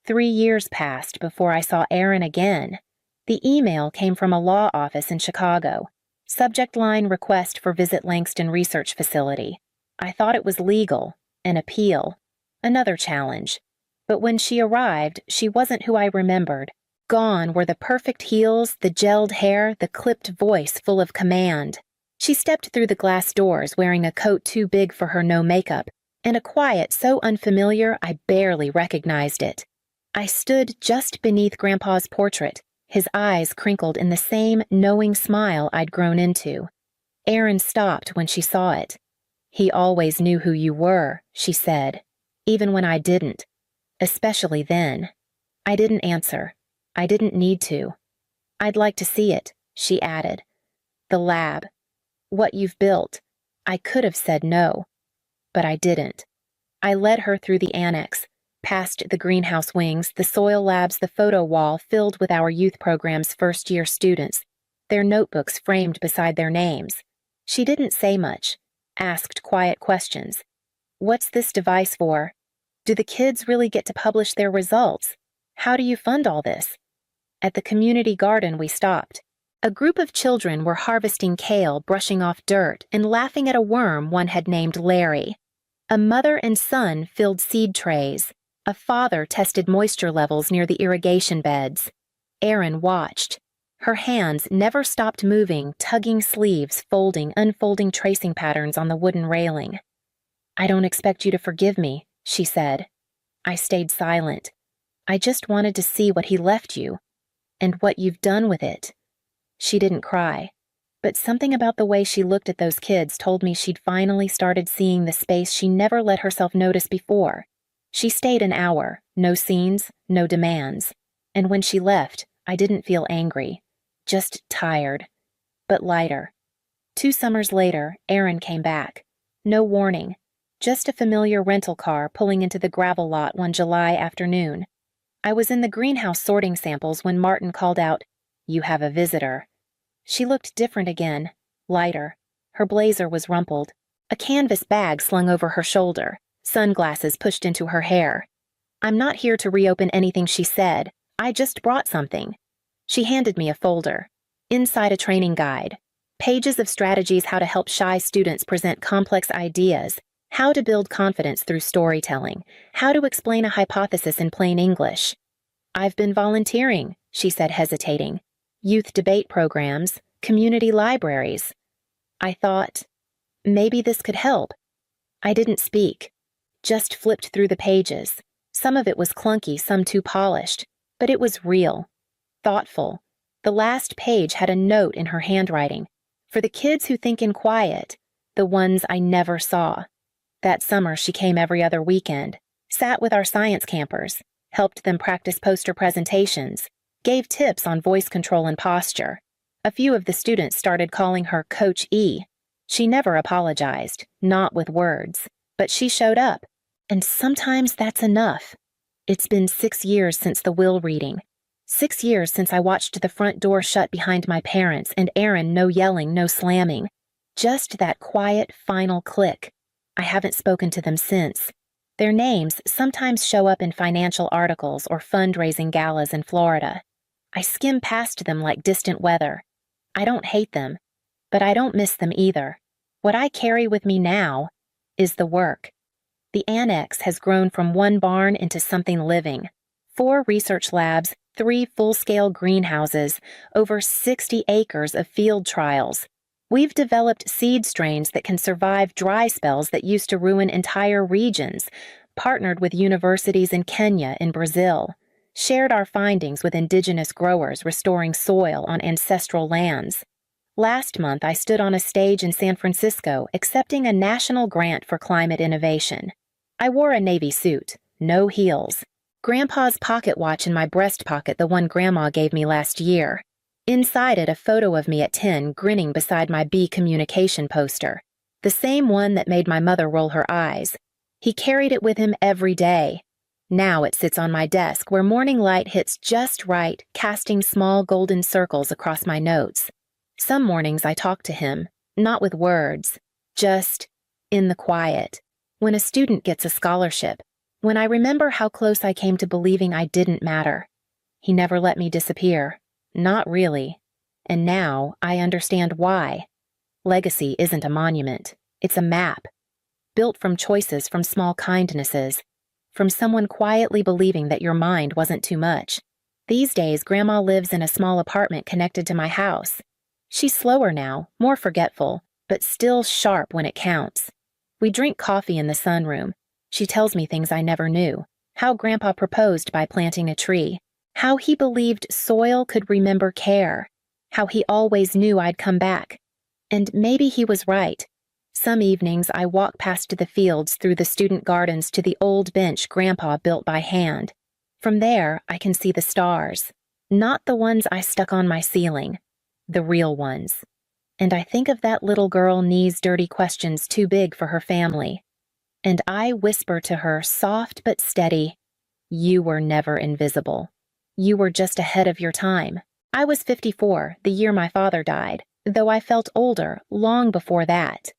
S2: 3 years passed before I saw Aaron again. The email came from a law office in Chicago. Subject line: request for visit Langston Research Facility. I thought it was legal, an appeal, another challenge. But when she arrived, she wasn't who I remembered. Gone were the perfect heels, the gelled hair, the clipped voice full of command. She stepped through the glass doors wearing a coat too big for her no makeup, and a quiet so unfamiliar I barely recognized it. I stood just beneath Grandpa's portrait, his eyes crinkled in the same knowing smile I'd grown into. Aaron stopped when she saw it. "He always knew who you were," she said, even when I didn't. Especially then. I didn't answer. I didn't need to. "I'd like to see it," she added. "The lab. What you've built." I could have said no, but I didn't. I led her through the annex, past the greenhouse wings, the soil labs, the photo wall filled with our youth program's first-year students, their notebooks framed beside their names. She didn't say much, asked quiet questions. "What's this device for? Do the kids really get to publish their results? How do you fund all this?" At the community garden, we stopped. A group of children were harvesting kale, brushing off dirt, and laughing at a worm one had named Larry. A mother and son filled seed trays. A father tested moisture levels near the irrigation beds. Erin watched. Her hands never stopped moving, tugging sleeves, folding, unfolding tracing patterns on the wooden railing. "I don't expect you to forgive me," she said. I stayed silent. "I just wanted to see what he left you, and what you've done with it." She didn't cry, but something about the way she looked at those kids told me she'd finally started seeing the space she never let herself notice before. She stayed an hour, no scenes, no demands, and when she left, I didn't feel angry, just tired, but lighter. 2 summers later, Aaron came back. No warning, just a familiar rental car pulling into the gravel lot one July afternoon. I was in the greenhouse sorting samples when Martin called out, "You have a visitor." She looked different again, lighter. Her blazer was rumpled, a canvas bag slung over her shoulder, sunglasses pushed into her hair. "I'm not here to reopen anything she said. I just brought something." She handed me a folder. Inside a training guide. Pages of strategies how to help shy students present complex ideas, how to build confidence through storytelling, how to explain a hypothesis in plain English. "I've been volunteering," she said, hesitating. "Youth debate programs, community libraries." I thought, maybe this could help. I didn't speak, just flipped through the pages. Some of it was clunky, some too polished, but it was real, thoughtful. The last page had a note in her handwriting, for the kids who think in quiet, the ones I never saw. That summer she came every other weekend, sat with our science campers, helped them practice poster presentations, gave tips on voice control and posture. A few of the students started calling her Coach E. She never apologized, not with words, but she showed up. And sometimes that's enough. It's been 6 years since the will reading. 6 years since I watched the front door shut behind my parents and Aaron, no yelling, no slamming. Just that quiet, final click. I haven't spoken to them since. Their names sometimes show up in financial articles or fundraising galas in Florida. I skim past them like distant weather. I don't hate them, but I don't miss them either. What I carry with me now is the work. The annex has grown from one barn into something living. 4 research labs, 3 full-scale greenhouses, over 60 acres of field trials. We've developed seed strains that can survive dry spells that used to ruin entire regions, partnered with universities in Kenya and Brazil, shared our findings with indigenous growers restoring soil on ancestral lands. Last month, I stood on a stage in San Francisco accepting a national grant for climate innovation. I wore a navy suit, no heels. Grandpa's pocket watch in my breast pocket, the one Grandma gave me last year. Inside it, a photo of me at 10 grinning beside my B communication poster, the same one that made my mother roll her eyes. He carried it with him every day. Now it sits on my desk where morning light hits just right, casting small golden circles across my notes. Some mornings I talk to him, not with words, just in the quiet. When a student gets a scholarship, when I remember how close I came to believing I didn't matter. He never let me disappear. Not really. And now I understand why. Legacy isn't a monument. It's a map. Built from choices, from small kindnesses, from someone quietly believing that your mind wasn't too much. These days, Grandma lives in a small apartment connected to my house. She's slower now, more forgetful, but still sharp when it counts. We drink coffee in the sunroom. She tells me things I never knew. How Grandpa proposed by planting a tree. How he believed soil could remember care. How he always knew I'd come back. And maybe he was right. Some evenings I walk past the fields through the student gardens to the old bench Grandpa built by hand. From there, I can see the stars. Not the ones I stuck on my ceiling. The real ones. And I think of that little girl knees dirty questions too big for her family. And I whisper to her, soft but steady, "You were never invisible. You were just ahead of your time." I was 54, the year my father died, though I felt older long before that.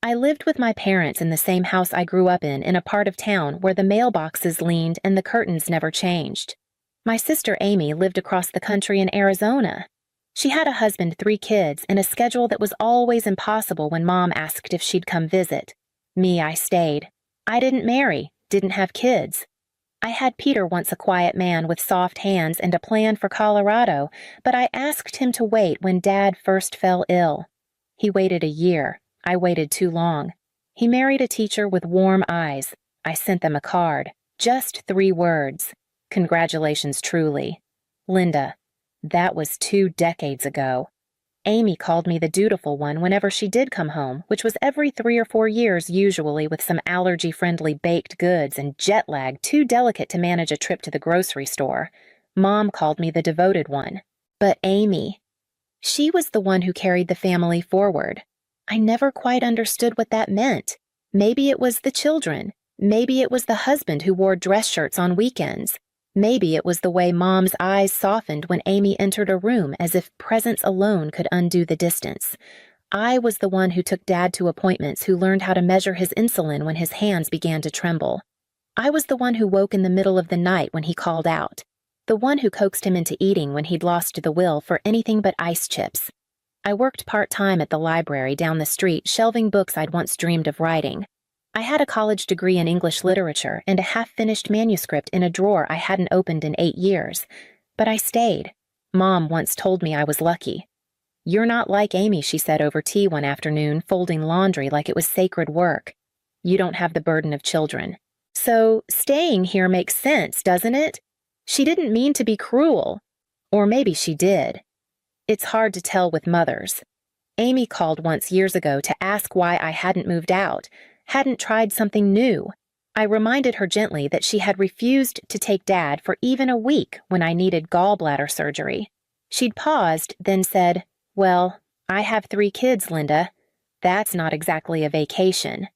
S2: I lived with my parents in the same house I grew up in a part of town where the mailboxes leaned and the curtains never changed. My sister Amy lived across the country in Arizona. She had a husband, 3 kids, and a schedule that was always impossible when Mom asked if she'd come visit. Me, I stayed. I didn't marry, didn't have kids. I had Peter, once a quiet man with soft hands and a plan for Colorado, but I asked him to wait when Dad first fell ill. He waited a year. I waited too long. He married a teacher with warm eyes. I sent them a card. Just 3 words. Congratulations, truly. Linda. That was 2 decades ago. Amy called me the dutiful one whenever she did come home, which was every 3 or 4 years, usually with some allergy-friendly baked goods and jet lag too delicate to manage a trip to the grocery store. Mom called me the devoted one. But Amy, she was the one who carried the family forward. I never quite understood what that meant. Maybe it was the children. Maybe it was the husband who wore dress shirts on weekends. Maybe it was the way Mom's eyes softened when Amy entered a room, as if presence alone could undo the distance. I was the one who took Dad to appointments, who learned how to measure his insulin when his hands began to tremble. I was the one who woke in the middle of the night when he called out. The one who coaxed him into eating when he'd lost the will for anything but ice chips. I worked part-time at the library down the street, shelving books I'd once dreamed of writing. I had a college degree in English literature and a half-finished manuscript in a drawer I hadn't opened in 8 years. But I stayed. Mom once told me I was lucky. "You're not like Amy," she said over tea one afternoon, folding laundry like it was sacred work. "You don't have the burden of children. So staying here makes sense, doesn't it?" She didn't mean to be cruel. Or maybe she did. It's hard to tell with mothers. Amy called once years ago to ask why I hadn't moved out, hadn't tried something new. I reminded her gently that she had refused to take Dad for even a week when I needed gallbladder surgery. She'd paused, then said, "Well, I have 3 kids, Linda. That's not exactly a vacation."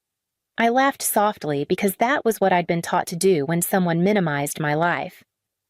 S2: I laughed softly because that was what I'd been taught to do when someone minimized my life.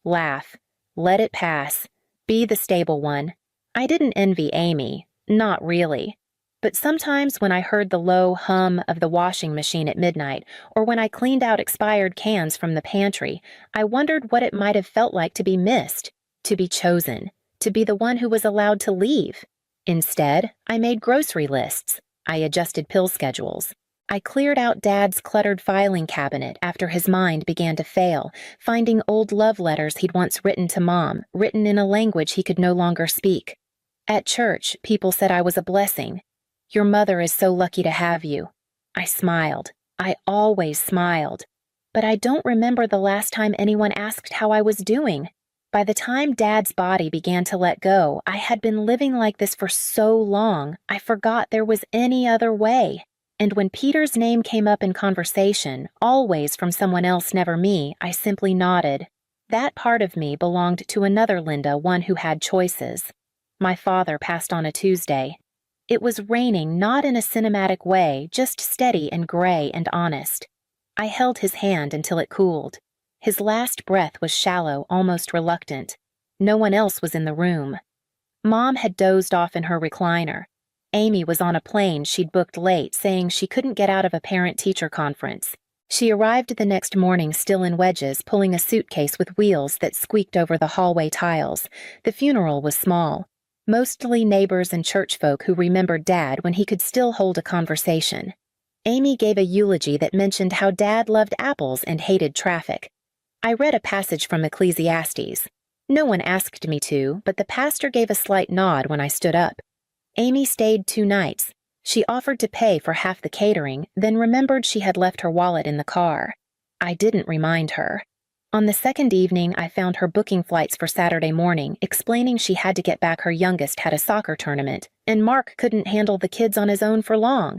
S2: Laugh. Let it pass. Be the stable one. I didn't envy Amy. Not really. But sometimes when I heard the low hum of the washing machine at midnight, or when I cleaned out expired cans from the pantry, I wondered what it might have felt like to be missed, to be chosen, to be the one who was allowed to leave. Instead, I made grocery lists. I adjusted pill schedules. I cleared out Dad's cluttered filing cabinet after his mind began to fail, finding old love letters he'd once written to Mom, written in a language he could no longer speak. At church, people said I was a blessing. "Your mother is so lucky to have you." I smiled. I always smiled. But I don't remember the last time anyone asked how I was doing. By the time Dad's body began to let go, I had been living like this for so long, I forgot there was any other way. And when Peter's name came up in conversation, always from someone else, never me, I simply nodded. That part of me belonged to another Linda, one who had choices. My father passed on a Tuesday. It was raining, not in a cinematic way, just steady and gray and honest. I held his hand until it cooled. His last breath was shallow, almost reluctant. No one else was in the room. Mom had dozed off in her recliner. Amy was on a plane she'd booked late, saying she couldn't get out of a parent-teacher conference. She arrived the next morning still in wedges, pulling a suitcase with wheels that squeaked over the hallway tiles. The funeral was small. Mostly neighbors and church folk who remembered Dad when he could still hold a conversation. Amy gave a eulogy that mentioned how Dad loved apples and hated traffic. I read a passage from Ecclesiastes. No one asked me to, but the pastor gave a slight nod when I stood up. Amy stayed 2 nights. She offered to pay for half the catering, then remembered she had left her wallet in the car. I didn't remind her. On the second evening, I found her booking flights for Saturday morning, explaining she had to get back. Her youngest had a soccer tournament, and Mark couldn't handle the kids on his own for long.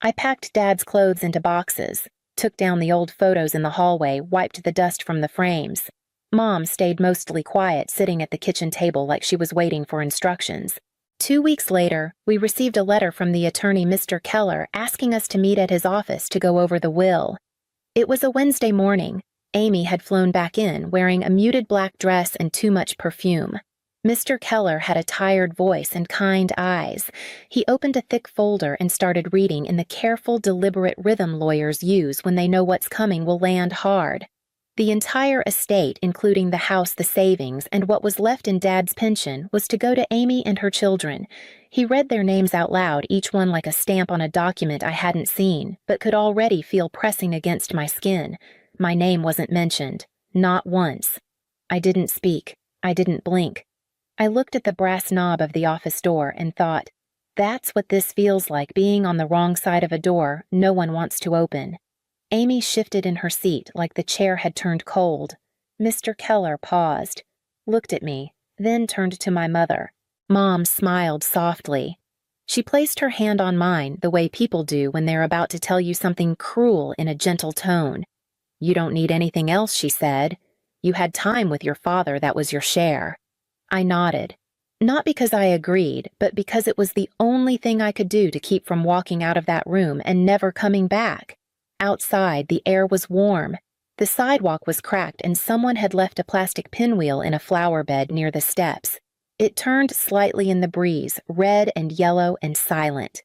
S2: I packed Dad's clothes into boxes, took down the old photos in the hallway, wiped the dust from the frames. Mom stayed mostly quiet, sitting at the kitchen table like she was waiting for instructions. 2 weeks later, we received a letter from the attorney, Mr. Keller, asking us to meet at his office to go over the will. It was a Wednesday morning. Amy had flown back in, wearing a muted black dress and too much perfume. Mr. Keller had a tired voice and kind eyes. He opened a thick folder and started reading in the careful, deliberate rhythm lawyers use when they know what's coming will land hard. The entire estate, including the house, the savings, and what was left in Dad's pension, was to go to Amy and her children. He read their names out loud, each one like a stamp on a document I hadn't seen, but could already feel pressing against my skin. My name wasn't mentioned. Not once. I didn't speak. I didn't blink. I looked at the brass knob of the office door and thought, that's what this feels like, being on the wrong side of a door no one wants to open. Amy shifted in her seat like the chair had turned cold. Mr. Keller paused, looked at me, then turned to my mother. Mom smiled softly. She placed her hand on mine the way people do when they're about to tell you something cruel in a gentle tone. You don't need anything else, she said. You had time with your father, that was your share. I nodded. Not because I agreed, but because it was the only thing I could do to keep from walking out of that room and never coming back. Outside, the air was warm. The sidewalk was cracked and someone had left a plastic pinwheel in a flower bed near the steps. It turned slightly in the breeze, red and yellow and silent.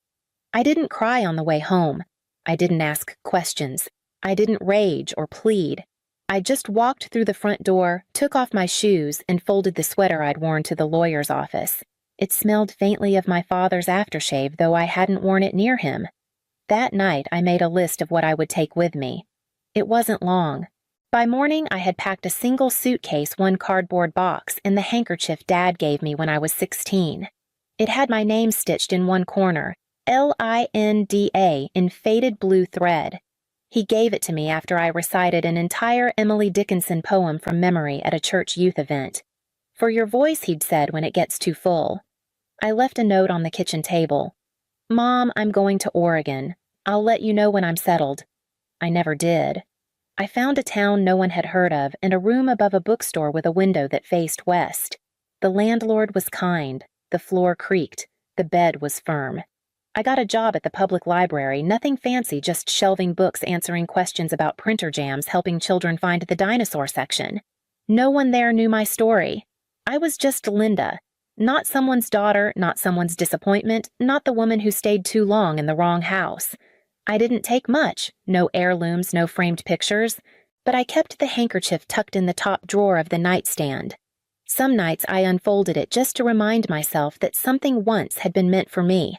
S2: I didn't cry on the way home. I didn't ask questions. I didn't rage or plead. I just walked through the front door, took off my shoes, and folded the sweater I'd worn to the lawyer's office. It smelled faintly of my father's aftershave, though I hadn't worn it near him. That night, I made a list of what I would take with me. It wasn't long. By morning, I had packed a single suitcase, 1 cardboard box, and the handkerchief Dad gave me when I was 16. It had my name stitched in one corner, Linda, in faded blue thread. He gave it to me after I recited an entire Emily Dickinson poem from memory at a church youth event. For your voice, he'd said, when it gets too full. I left a note on the kitchen table. Mom, I'm going to Oregon. I'll let you know when I'm settled. I never did. I found a town no one had heard of and a room above a bookstore with a window that faced west. The landlord was kind. The floor creaked. The bed was firm. I got a job at the public library, nothing fancy, just shelving books, answering questions about printer jams, helping children find the dinosaur section. No one there knew my story. I was just Linda. Not someone's daughter, not someone's disappointment, not the woman who stayed too long in the wrong house. I didn't take much, no heirlooms, no framed pictures, but I kept the handkerchief tucked in the top drawer of the nightstand. Some nights I unfolded it just to remind myself that something once had been meant for me.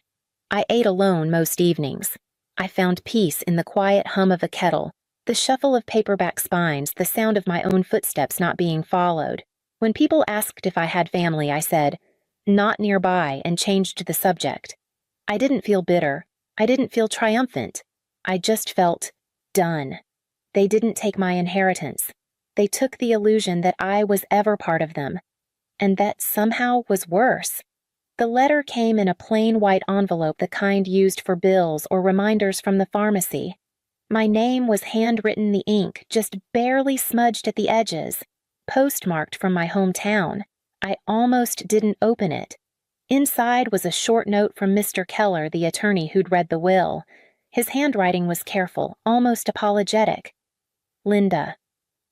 S2: I ate alone most evenings. I found peace in the quiet hum of a kettle, the shuffle of paperback spines, the sound of my own footsteps not being followed. When people asked if I had family, I said, not nearby, and changed the subject. I didn't feel bitter. I didn't feel triumphant. I just felt done. They didn't take my inheritance. They took the illusion that I was ever part of them. And that somehow was worse. The letter came in a plain white envelope, the kind used for bills or reminders from the pharmacy. My name was handwritten, the ink just barely smudged at the edges, postmarked from my hometown. I almost didn't open it. Inside was a short note from Mr. Keller, the attorney who'd read the will. His handwriting was careful, almost apologetic. Linda,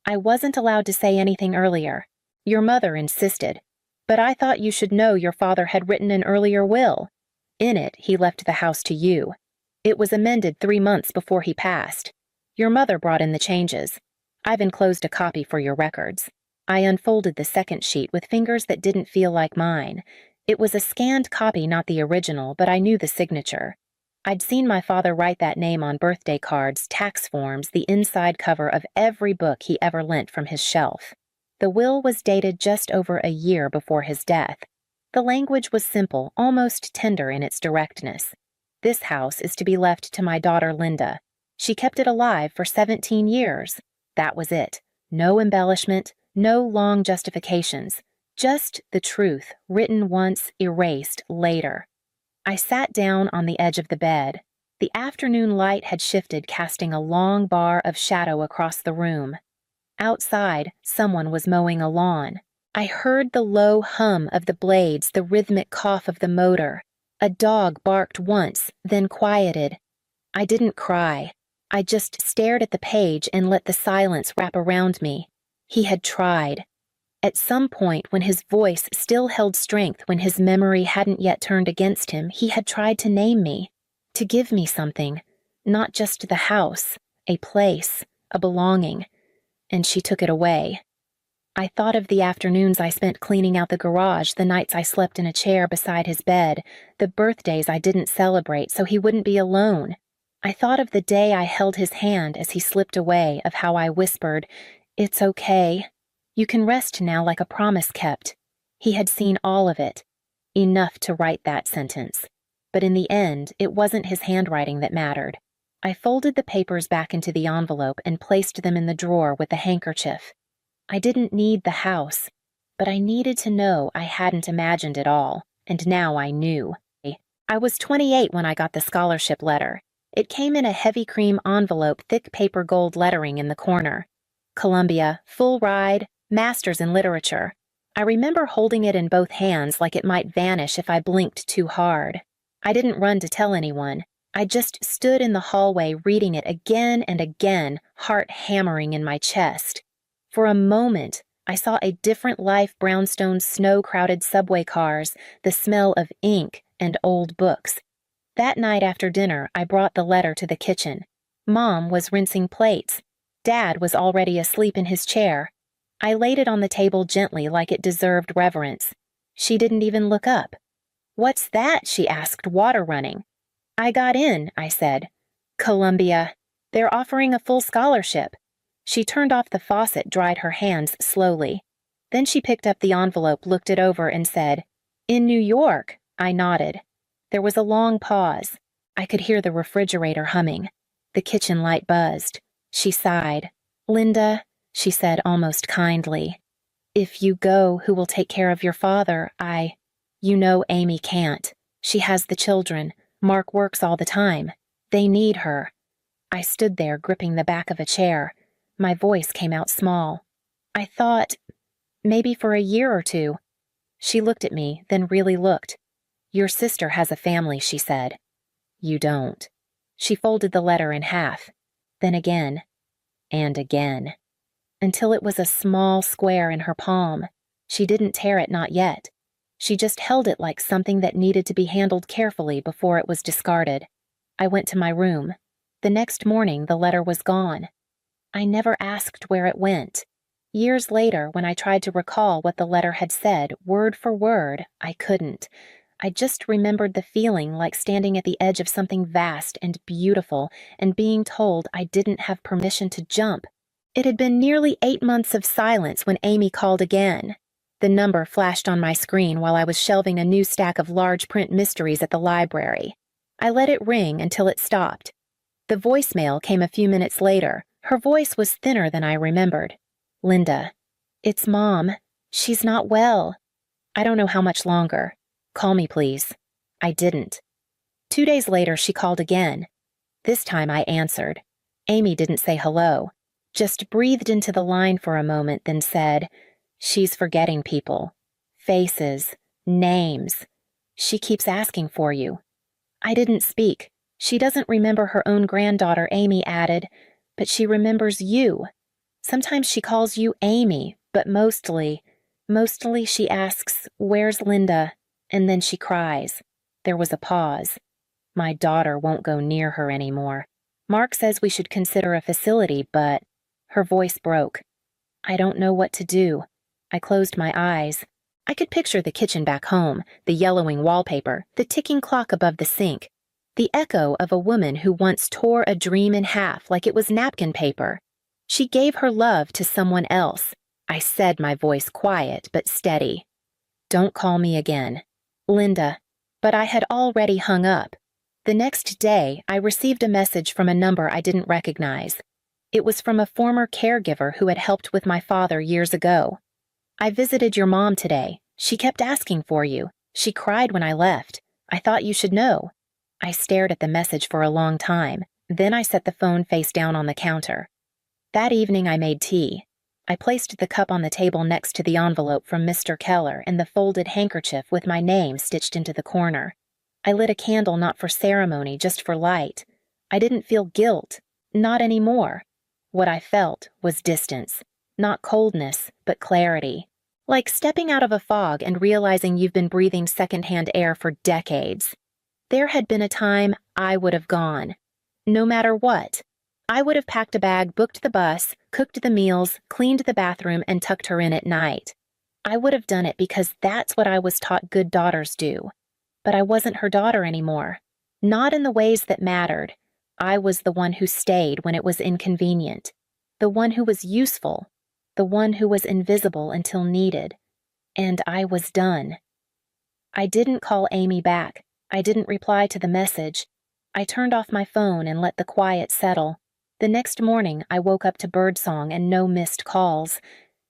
S2: I wasn't allowed to say anything earlier. Your mother insisted. But I thought you should know your father had written an earlier will. In it, he left the house to you. It was amended 3 months before he passed. Your mother brought in the changes. I've enclosed a copy for your records. I unfolded the second sheet with fingers that didn't feel like mine. It was a scanned copy, not the original, but I knew the signature. I'd seen my father write that name on birthday cards, tax forms, the inside cover of every book he ever lent from his shelf. The will was dated just over a year before his death. The language was simple, almost tender in its directness. This house is to be left to my daughter Linda. She kept it alive for 17 years. That was it. No embellishment, no long justifications. Just the truth, written once, erased later. I sat down on the edge of the bed. The afternoon light had shifted, casting a long bar of shadow across the room. Outside, someone was mowing a lawn. I heard the low hum of the blades, the rhythmic cough of the motor. A dog barked once, then quieted. I didn't cry. I just stared at the page and let the silence wrap around me. He had tried. At some point, when his voice still held strength, when his memory hadn't yet turned against him, he had tried to name me, to give me something, not just the house, a place, a belonging. And she took it away. I thought of the afternoons I spent cleaning out the garage, the nights I slept in a chair beside his bed, the birthdays I didn't celebrate so he wouldn't be alone. I thought of the day I held his hand as he slipped away, of how I whispered, "It's okay. You can rest now like a promise kept." He had seen all of it. Enough to write that sentence. But in the end, it wasn't his handwriting that mattered. I folded the papers back into the envelope and placed them in the drawer with the handkerchief. I didn't need the house, but I needed to know I hadn't imagined it all, and now I knew. I was 28 when I got the scholarship letter. It came in a heavy cream envelope, thick paper gold lettering in the corner. Columbia, full ride, Master's in Literature. I remember holding it in both hands like it might vanish if I blinked too hard. I didn't run to tell anyone. I just stood in the hallway reading it again and again, heart hammering in my chest. For a moment, I saw a different life, brownstone, snow-crowded subway cars, the smell of ink and old books. That night after dinner, I brought the letter to the kitchen. Mom was rinsing plates. Dad was already asleep in his chair. I laid it on the table gently like it deserved reverence. She didn't even look up. "What's that?" she asked, water running. "I got in," I said. "Columbia. They're offering a full scholarship." She turned off the faucet, dried her hands slowly. Then she picked up the envelope, looked it over, and said, "In New York." I nodded. There was a long pause. I could hear the refrigerator humming. The kitchen light buzzed. She sighed. "Linda," she said almost kindly, "if you go, who will take care of your father? You know Amy can't. She has the children. Mark works all the time. They need her." I stood there, gripping the back of a chair. My voice came out small. "I thought, maybe for a year or two." She looked at me, then really looked. "Your sister has a family," she said. "You don't." She folded the letter in half, then again, and again, until it was a small square in her palm. She didn't tear it, not yet. She just held it like something that needed to be handled carefully before it was discarded. I went to my room. The next morning, the letter was gone. I never asked where it went. Years later, when I tried to recall what the letter had said, word for word, I couldn't. I just remembered the feeling like standing at the edge of something vast and beautiful and being told I didn't have permission to jump. It had been nearly 8 months of silence when Amy called again. The number flashed on my screen while I was shelving a new stack of large print mysteries at the library. I let it ring until it stopped. The voicemail came a few minutes later. Her voice was thinner than I remembered. "Linda, it's Mom. She's not well. I don't know how much longer. Call me, please." I didn't. 2 days later, she called again. This time I answered. Amy didn't say hello, just breathed into the line for a moment, then said, She's forgetting people, faces, names. She keeps asking for you. I didn't speak. She doesn't remember her own granddaughter, Amy added, but she remembers you. Sometimes she calls you Amy, but mostly she asks, "Where's Linda?" And then she cries. There was a pause. My daughter won't go near her anymore. Mark says we should consider a facility, but her voice broke. I don't know what to do. I closed my eyes. I could picture the kitchen back home, the yellowing wallpaper, the ticking clock above the sink, the echo of a woman who once tore a dream in half like it was napkin paper. She gave her love to someone else. I said, my voice quiet but steady. Don't call me again. Linda. But I had already hung up. The next day, I received a message from a number I didn't recognize. It was from a former caregiver who had helped with my father years ago. I visited your mom today. She kept asking for you. She cried when I left. I thought you should know. I stared at the message for a long time. Then I set the phone face down on the counter. That evening I made tea. I placed the cup on the table next to the envelope from Mr. Keller and the folded handkerchief with my name stitched into the corner. I lit a candle not for ceremony, just for light. I didn't feel guilt. Not anymore. What I felt was distance. Not coldness, but clarity. Like stepping out of a fog and realizing you've been breathing secondhand air for decades. There had been a time I would have gone. No matter what. I would have packed a bag, booked the bus, cooked the meals, cleaned the bathroom, and tucked her in at night. I would have done it because that's what I was taught good daughters do. But I wasn't her daughter anymore. Not in the ways that mattered. I was the one who stayed when it was inconvenient. The one who was useful. The one who was invisible until needed. And I was done. I didn't call Amy back. I didn't reply to the message. I turned off my phone and let the quiet settle. The next morning, I woke up to birdsong and no missed calls.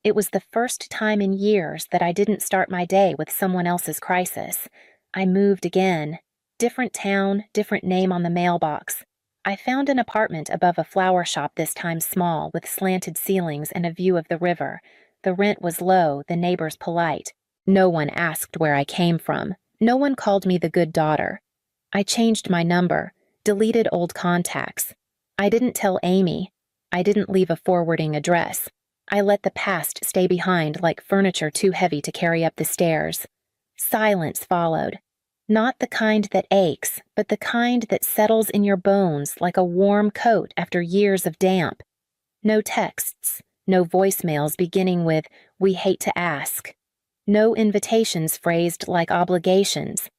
S2: It was the first time in years that I didn't start my day with someone else's crisis. I moved again. Different town, different name on the mailbox. I found an apartment above a flower shop, this time small, with slanted ceilings and a view of the river. The rent was low, the neighbors polite. No one asked where I came from. No one called me the good daughter. I changed my number, deleted old contacts. I didn't tell Amy. I didn't leave a forwarding address. I let the past stay behind like furniture too heavy to carry up the stairs. Silence followed. Not the kind that aches, but the kind that settles in your bones like a warm coat after years of damp. No texts, no voicemails beginning with, "We hate to ask." No invitations phrased like obligations.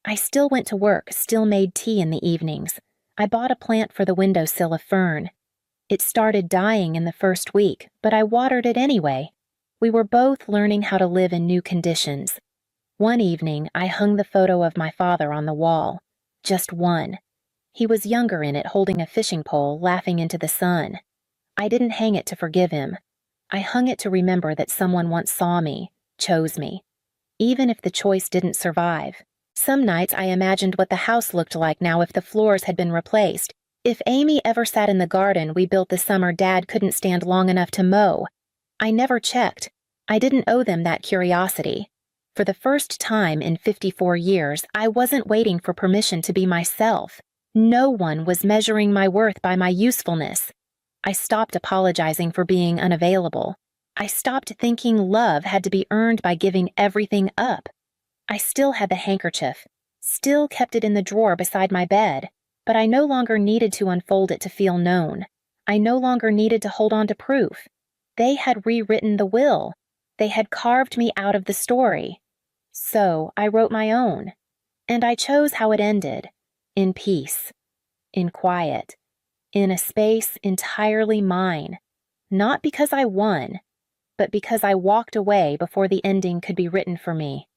S2: I still went to work, still made tea in the evenings. I bought a plant for the windowsill of fern. It started dying in the first week, but I watered it anyway. We were both learning how to live in new conditions. One evening, I hung the photo of my father on the wall. Just one. He was younger in it, holding a fishing pole, laughing into the sun. I didn't hang it to forgive him. I hung it to remember that someone once saw me, chose me. Even if the choice didn't survive. Some nights I imagined what the house looked like now if the floors had been replaced. If Amy ever sat in the garden we built the summer Dad couldn't stand long enough to mow. I never checked. I didn't owe them that curiosity. For the first time in 54 years, I wasn't waiting for permission to be myself. No one was measuring my worth by my usefulness. I stopped apologizing for being unavailable. I stopped thinking love had to be earned by giving everything up. I still had the handkerchief, still kept it in the drawer beside my bed, but I no longer needed to unfold it to feel known. I no longer needed to hold on to proof. They had rewritten the will. They had carved me out of the story. So I wrote my own, and I chose how it ended, in peace, in quiet, in a space entirely mine, not because I won, but because I walked away before the ending could be written for me.